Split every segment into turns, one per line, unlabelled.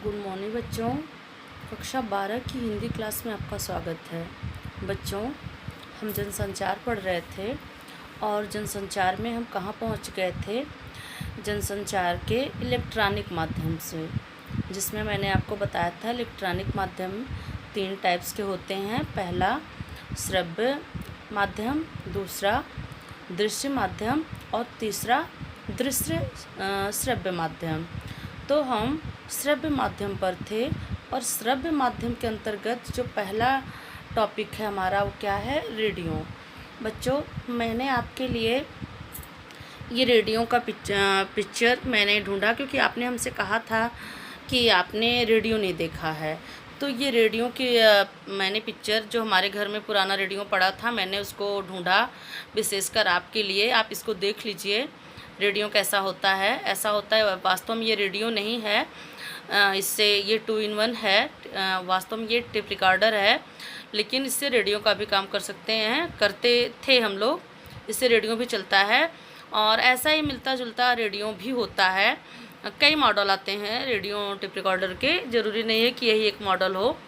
Good morning बच्चों। कक्षा 12 की हिंदी क्लास में आपका स्वागत है। बच्चों, हम जनसंचार पढ़ रहे थे और जनसंचार में हम कहाँ पहुँच गए थे? जनसंचार के इलेक्ट्रॉनिक माध्यम से, जिसमें मैंने आपको बताया था इलेक्ट्रॉनिक माध्यम 3 टाइप्स के होते हैं। पहला श्रव्य माध्यम, दूसरा दृश्य माध्यम और तीसरा दृश्य श्रव्य माध्यम। तो हम श्रव्य माध्यम पर थे और श्रव्य माध्यम के अंतर्गत जो पहला टॉपिक है हमारा वो क्या है? रेडियो। बच्चों, मैंने आपके लिए ये रेडियो का पिक्चर मैंने ढूंढा, क्योंकि आपने हमसे कहा था कि आपने रेडियो नहीं देखा है। तो ये रेडियो की मैंने पिक्चर, जो हमारे घर में पुराना रेडियो पड़ा था, मैंने उसको ढूंढा विशेषकर आपके लिए। आप इसको देख लीजिए, रेडियो कैसा होता है। ऐसा होता है, वास्तव में ये रेडियो नहीं है, इससे ये 2 in 1 है। वास्तव में ये टेप रिकॉर्डर है, लेकिन इससे रेडियो का भी काम कर सकते हैं, करते थे हम लोग। इससे रेडियो भी चलता है और ऐसा ही मिलता जुलता रेडियो भी होता है। कई मॉडल आते हैं रेडियो टेप रिकॉर्डर के, ज़रूरी नहीं है कि यही एक मॉडल हो।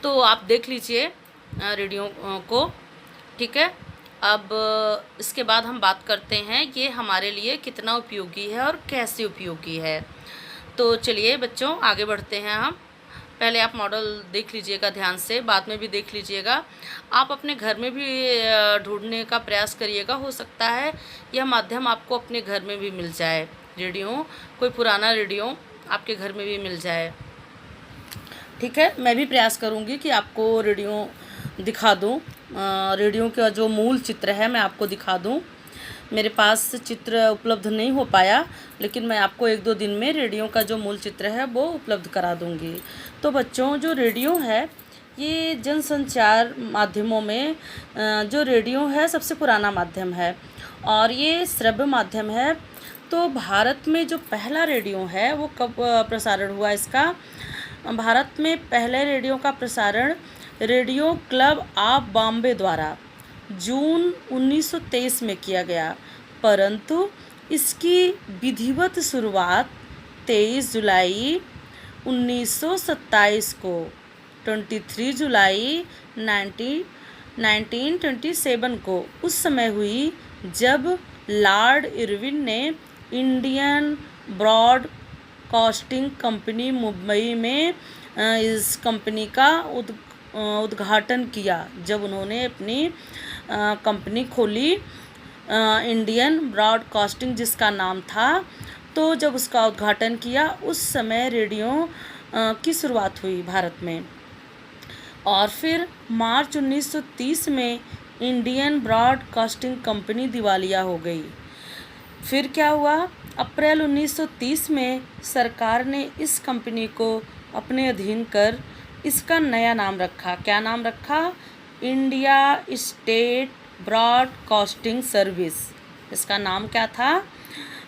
तो आप देख लीजिए रेडियो को, ठीक है। अब इसके बाद हम बात करते हैं ये हमारे लिए कितना उपयोगी है और कैसे उपयोगी है। तो चलिए बच्चों, आगे बढ़ते हैं हम। पहले आप मॉडल देख लीजिएगा ध्यान से, बाद में भी देख लीजिएगा। आप अपने घर में भी ढूंढने का प्रयास करिएगा, हो सकता है यह माध्यम आपको अपने घर में भी मिल जाए। रेडियो, कोई पुराना रेडियो आपके घर में भी मिल जाए, ठीक है। मैं भी प्रयास करूँगी कि आपको रेडियो दिखा दूँ, रेडियो का जो मूल चित्र है मैं आपको दिखा दूँ। मेरे पास चित्र उपलब्ध नहीं हो पाया, लेकिन मैं आपको 1-2 दिन में रेडियो का जो मूल चित्र है वो उपलब्ध करा दूँगी। तो बच्चों, जो रेडियो है ये जनसंचार माध्यमों में जो रेडियो है सबसे पुराना माध्यम है और ये श्रव्य माध्यम है। तो भारत में जो पहला रेडियो है वो कब प्रसारण हुआ इसका? भारत में पहले रेडियो का प्रसारण रेडियो क्लब ऑफ बॉम्बे द्वारा जून 1923 में किया गया, परंतु इसकी विधिवत शुरुआत 23 जुलाई 1927 को 23 जुलाई 1927 को उस समय हुई जब लॉर्ड इरविन ने इंडियन ब्रॉडकास्टिंग कंपनी मुंबई में इस कंपनी का उद्घाटन किया। जब उन्होंने अपनी कंपनी खोली इंडियन ब्रॉडकास्टिंग जिसका नाम था, तो जब उसका उद्घाटन किया उस समय रेडियो की शुरुआत हुई भारत में। और फिर मार्च 1930 में इंडियन ब्रॉडकास्टिंग कंपनी दिवालिया हो गई। फिर क्या हुआ? अप्रैल 1930 में सरकार ने इस कंपनी को अपने अधीन कर इसका नया नाम रखा। क्या नाम रखा? India state broadcasting service. इसका नाम क्या था?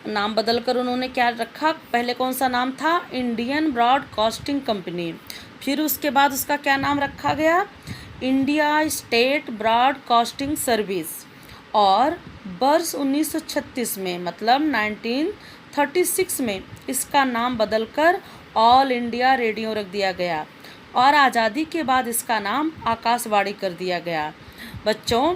नाम बदलकर उन्होंने क्या रखा? पहले कौन सा नाम था? Indian broadcasting company. फिर उसके बाद उसका क्या नाम रखा गया? India state broadcasting service. और वर्ष 1936 में, मतलब 1936 में इसका नाम बदलकर ऑल इंडिया रेडियो रख दिया गया और आज़ादी के बाद इसका नाम आकाशवाणी कर दिया गया। बच्चों,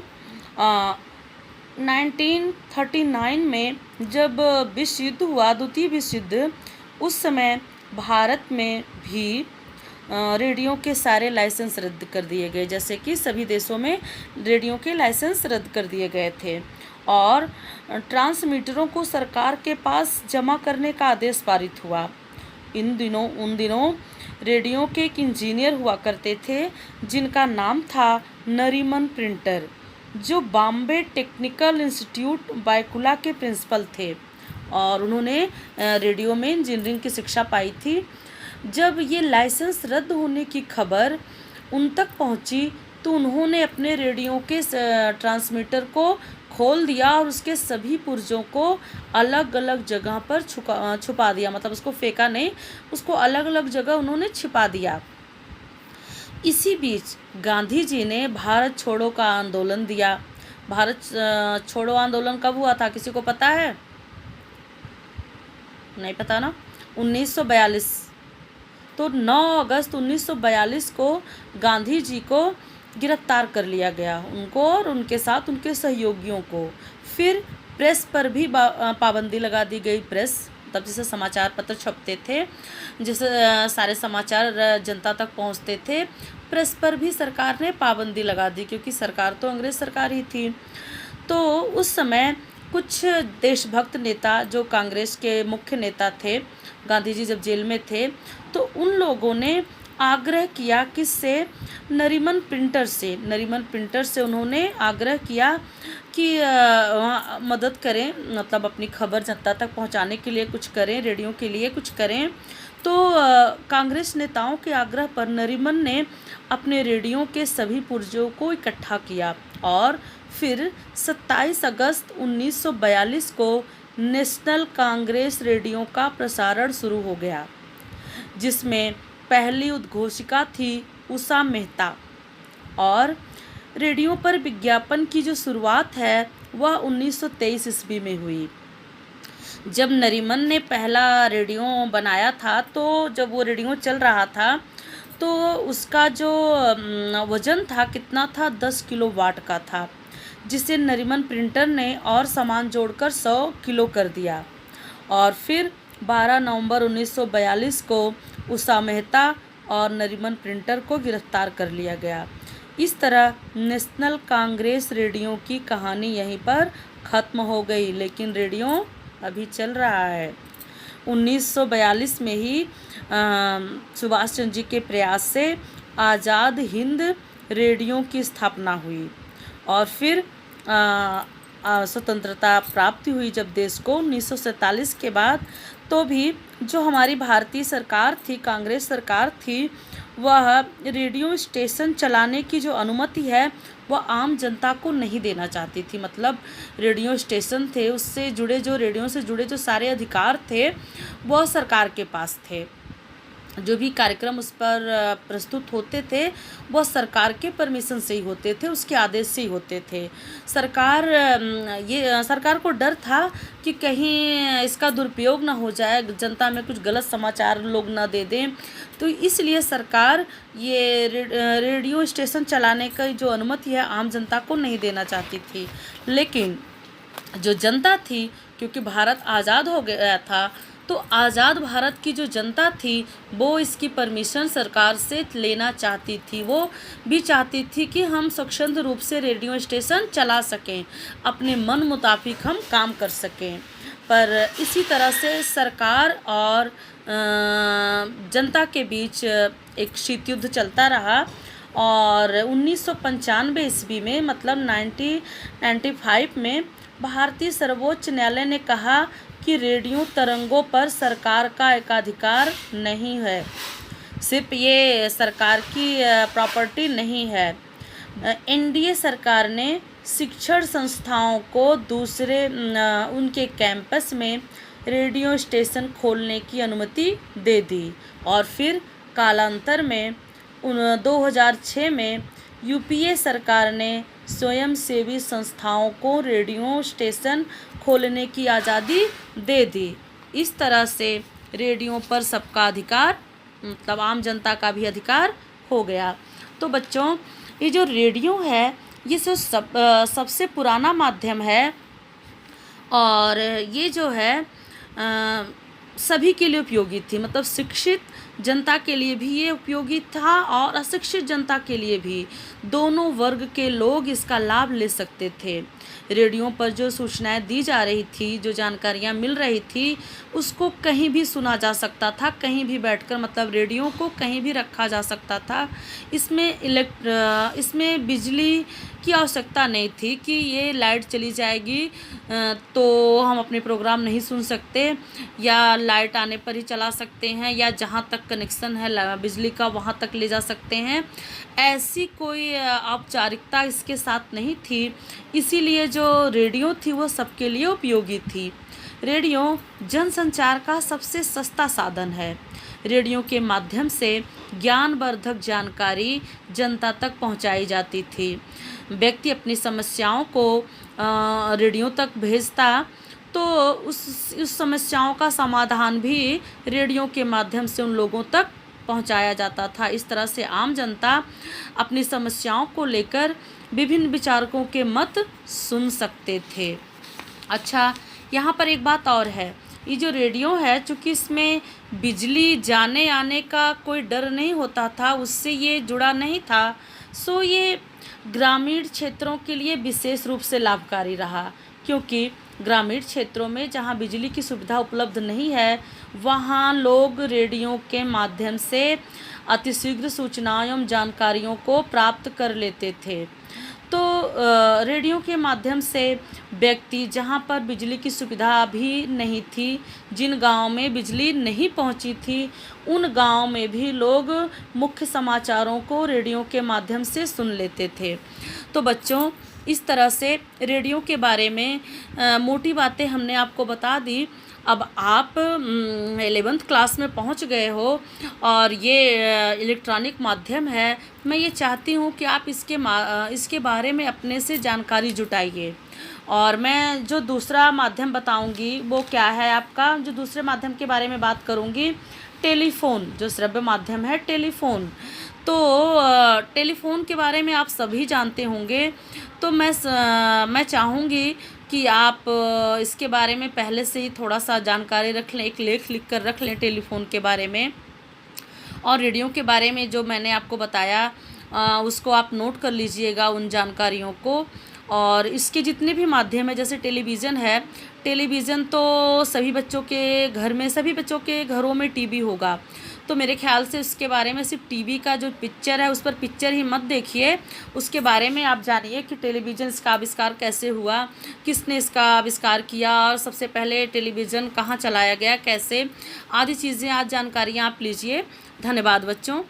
1939 में जब विश्व युद्ध हुआ, द्वितीय विश्व युद्ध, उस समय भारत में भी रेडियो के सारे लाइसेंस रद्द कर दिए गए, जैसे कि सभी देशों में रेडियो के लाइसेंस रद्द कर दिए गए थे और ट्रांसमीटरों को सरकार के पास जमा करने का आदेश पारित हुआ। उन दिनों रेडियो के एक इंजीनियर हुआ करते थे जिनका नाम था नरीमन प्रिंटर, जो बॉम्बे टेक्निकल इंस्टीट्यूट बायकुला के प्रिंसिपल थे और उन्होंने रेडियो में इंजीनियरिंग की शिक्षा पाई थी। जब ये लाइसेंस रद्द होने की खबर उन तक पहुंची तो उन्होंने अपने रेडियो के ट्रांसमीटर को खोल दिया और उसके सभी पुर्जों को अलग अलग जगह पर छुपा दिया। मतलब उसको फेंका नहीं, उसको अलग अलग जगह उन्होंने छिपा दिया। इसी बीच गांधी जी ने भारत छोड़ो का आंदोलन दिया। भारत छोड़ो आंदोलन कब हुआ था? किसी को पता है? नहीं पता ना? 1942 तो 9 अगस्त 1942 को गांधी जी को गिरफ्तार कर लिया गया, उनको और उनके साथ उनके सहयोगियों को। फिर प्रेस पर भी पाबंदी लगा दी गई। प्रेस तब जैसे समाचार पत्र छपते थे, जैसे सारे समाचार जनता तक पहुंचते थे, प्रेस पर भी सरकार ने पाबंदी लगा दी, क्योंकि सरकार तो अंग्रेज़ सरकार ही थी। तो उस समय कुछ देशभक्त नेता जो कांग्रेस के मुख्य नेता थे, गांधी जी जब जेल में थे, तो उन लोगों ने आग्रह किया किससे, नरीमन प्रिंटर से उन्होंने आग्रह किया कि मदद करें, मतलब अपनी खबर जनता तक पहुंचाने के लिए कुछ करें, रेडियो के लिए कुछ करें। तो कांग्रेस नेताओं के आग्रह पर नरीमन ने अपने रेडियो के सभी पुर्जों को इकट्ठा किया और फिर 27 अगस्त 1942 को नेशनल कांग्रेस रेडियो का प्रसारण शुरू हो गया, जिसमें पहली उद्घोषिका थी उषा मेहता। और रेडियो पर विज्ञापन की जो शुरुआत है वह 1923 ईस्वी में हुई। जब नरीमन ने पहला रेडियो बनाया था, तो जब वो रेडियो चल रहा था तो उसका जो वज़न था कितना था, 10 किलोवाट का था, जिसे नरीमन प्रिंटर ने और सामान जोड़कर 100 किलो कर दिया। और फिर 12 नवंबर 1942 को उषा मेहता और नरीमन प्रिंटर को गिरफ्तार कर लिया गया। इस तरह नेशनल कांग्रेस रेडियो की कहानी यहीं पर ख़त्म हो गई, लेकिन रेडियो अभी चल रहा है। 1942 में ही सुभाष चंद्र जी के प्रयास से आज़ाद हिंद रेडियो की स्थापना हुई और फिर स्वतंत्रता प्राप्ति हुई जब देश को 1947 के बाद। तो भी जो हमारी भारतीय सरकार थी, कांग्रेस सरकार थी, वह रेडियो स्टेशन चलाने की जो अनुमति है वह आम जनता को नहीं देना चाहती थी। मतलब रेडियो स्टेशन थे, उससे जुड़े जो रेडियो से जुड़े जो सारे अधिकार थे वह सरकार के पास थे। जो भी कार्यक्रम उस पर प्रस्तुत होते थे वह सरकार के परमिशन से ही होते थे, उसके आदेश से ही होते थे। सरकार को डर था कि कहीं इसका दुरुपयोग ना हो जाए, जनता में कुछ गलत समाचार लोग ना दे दें, तो इसलिए सरकार ये रेडियो स्टेशन चलाने की जो अनुमति है आम जनता को नहीं देना चाहती थी। लेकिन जो जनता थी, क्योंकि भारत आज़ाद हो गया था, तो आज़ाद भारत की जो जनता थी वो इसकी परमिशन सरकार से लेना चाहती थी। वो भी चाहती थी कि हम स्वतंत्र रूप से रेडियो स्टेशन चला सकें, अपने मन मुताबिक हम काम कर सकें। पर इसी तरह से सरकार और जनता के बीच एक शीत युद्ध चलता रहा और 1995 ईस्वी में, मतलब 1995 में भारतीय सर्वोच्च न्यायालय ने कहा कि रेडियो तरंगों पर सरकार का एकाधिकार नहीं है, सिर्फ ये सरकार की प्रॉपर्टी नहीं है। एनडीए सरकार ने शिक्षण संस्थाओं को दूसरे उनके कैंपस में रेडियो स्टेशन खोलने की अनुमति दे दी और फिर कालांतर में 2006 में यूपीए सरकार ने स्वयंसेवी संस्थाओं को रेडियो स्टेशन खोलने की आज़ादी दे दी। इस तरह से रेडियो पर सबका अधिकार, मतलब आम जनता का भी अधिकार हो गया। तो बच्चों, ये जो रेडियो है ये सबसे पुराना माध्यम है और ये जो है सभी के लिए उपयोगी थी। मतलब शिक्षित जनता के लिए भी ये उपयोगी था और अशिक्षित जनता के लिए भी, दोनों वर्ग के लोग इसका लाभ ले सकते थे। रेडियो पर जो सूचनाएं दी जा रही थी, जो जानकारियां मिल रही थी, उसको कहीं भी सुना जा सकता था, कहीं भी बैठकर, मतलब रेडियो को कहीं भी रखा जा सकता था। इसमें बिजली की आवश्यकता नहीं थी कि ये लाइट चली जाएगी तो हम अपने प्रोग्राम नहीं सुन सकते, या लाइट आने पर ही चला सकते हैं, या जहाँ तक कनेक्शन है बिजली का वहाँ तक ले जा सकते हैं। ऐसी कोई औपचारिकता इसके साथ नहीं थी। इसीलिए जो रेडियो थी वो सबके लिए उपयोगी थी। रेडियो जनसंचार का सबसे सस्ता साधन है। रेडियो के माध्यम से ज्ञानवर्धक जानकारी जनता तक पहुंचाई जाती थी। व्यक्ति अपनी समस्याओं को रेडियो तक भेजता तो उस समस्याओं का समाधान भी रेडियो के माध्यम से उन लोगों तक पहुंचाया जाता था। इस तरह से आम जनता अपनी समस्याओं को लेकर विभिन्न विचारकों के मत सुन सकते थे। अच्छा, यहाँ पर एक बात और है, ये जो रेडियो है, चूँकि इसमें बिजली जाने आने का कोई डर नहीं होता था, उससे ये जुड़ा नहीं था, सो ये ग्रामीण क्षेत्रों के लिए विशेष रूप से लाभकारी रहा, क्योंकि ग्रामीण क्षेत्रों में जहाँ बिजली की सुविधा उपलब्ध नहीं है, वहाँ लोग रेडियो के माध्यम से अतिशीघ्र सूचनाओं एवं जानकारियों को प्राप्त कर लेते थे। तो रेडियो के माध्यम से व्यक्ति जहाँ पर बिजली की सुविधा भी नहीं थी, जिन गांव में बिजली नहीं पहुंची थी, उन गांव में भी लोग मुख्य समाचारों को रेडियो के माध्यम से सुन लेते थे। तो बच्चों, इस तरह से रेडियो के बारे में मोटी बातें हमने आपको बता दी। अब आप 11th क्लास में पहुंच गए हो और ये इलेक्ट्रॉनिक माध्यम है। मैं ये चाहती हूँ कि आप इसके बारे में अपने से जानकारी जुटाइए। और मैं जो दूसरा माध्यम बताऊंगी वो क्या है आपका, जो दूसरे माध्यम के बारे में बात करूंगी, टेलीफोन, जो श्रव्य माध्यम है टेलीफोन। तो टेलीफोन के बारे में आप सभी जानते होंगे, तो मैं चाहूँगी कि आप इसके बारे में पहले से ही थोड़ा सा जानकारी रख लें, एक लेख लिख कर रख लें टेलीफोन के बारे में। और रेडियो के बारे में जो मैंने आपको बताया उसको आप नोट कर लीजिएगा, उन जानकारियों को। और इसके जितने भी माध्यम है, जैसे टेलीविज़न है, टेलीविज़न तो सभी बच्चों के घर में, सभी बच्चों के घरों में टीवी होगा। तो मेरे ख्याल से उसके बारे में सिर्फ टीवी का जो पिक्चर है, उस पर पिक्चर ही मत देखिए, उसके बारे में आप जानिए कि टेलीविज़न इसका आविष्कार कैसे हुआ, किसने इसका आविष्कार किया, और सबसे पहले टेलीविज़न कहाँ चलाया गया, कैसे, आदि चीज़ें आज जानकारियाँ आप लीजिए। धन्यवाद बच्चों।